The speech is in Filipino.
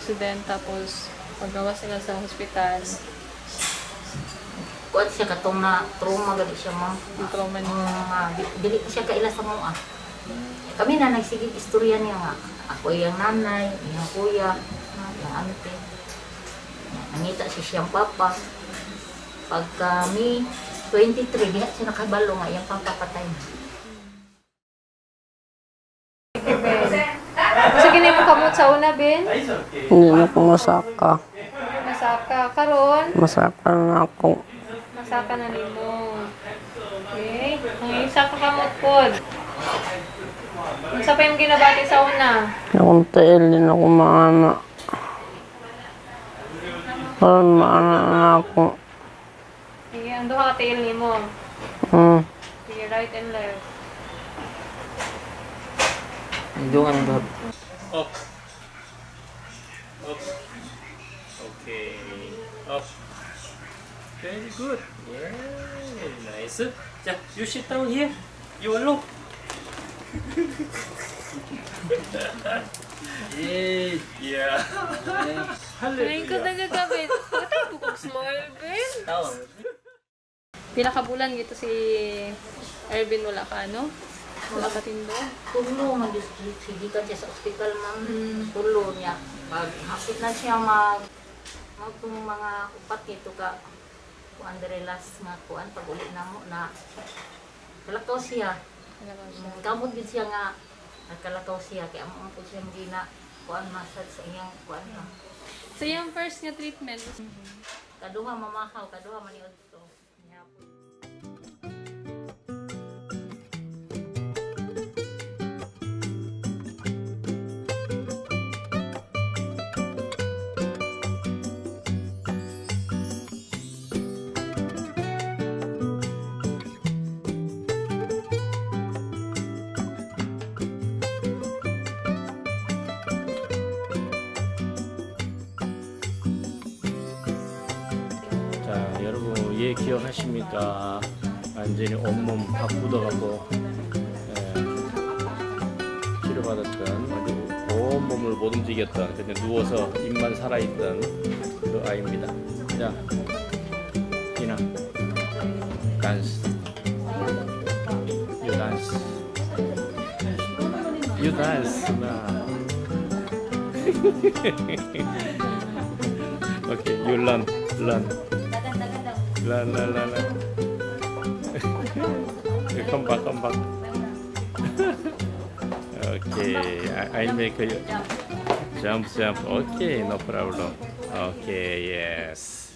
accident tapos paggawa sila sa hospital. Kuan siya katong na trauma gali siya ma'am. Yung trauma niya. Dili siya kaila sa mga. Kami na nagsigig istorya niya nga. Ako yung nanay, yung kuya, yung ante. Nangita si siyang papa. Pag kami 23, diha siya nakabalo nga yung papapatay. Kasi gini mo kamot sa una, Ben? Hindi na ko masaka. Masaka. Karon? Masaka na ako. Masaka na nimo. Okay. Ang isa ka kamot pod. Unsa pa yung ginabati sa una? Akong tail din ako maana. Karon maana na ako. Sige, ang duha ka tail nimo. Sige, right and left. Indungan ang dahab. Up. Up. Okay. Up. Very good. Very nice. Yeah, you sit down here. You alone. Yeah. Ay, ka nagagabit. Patay bukog smile, Ben. Pila ka bulan gito si Ervin wala ka, no? Wala ka tindo? Tulo man sige ka siya sa ospital ma'am. Tulo niya. Pag hapit na siya itong mga upat nito ka kuan dire last nga kuan pag uli na mo na kalakaw siya. Kamot gid siya nga nagkalakaw siya kaya amo po siya gina kuan massage sa iyang kuan pa. So yung first nga treatment, Kaduha mamakaw, kaduha maniod to. Niya po. 자, 여러분 얘 기억하십니까? 완전히 온몸 다 굳어갖고 치료받았던 아주 온몸을 못 움직였던 그냥 누워서 입만 살아있던 그 아이입니다. 자, 이나 댄스. You dance. You dance. Okay, you learn. Learn. Learn. Come back. Okay, I make you jump. Okay, no problem. Okay, yes.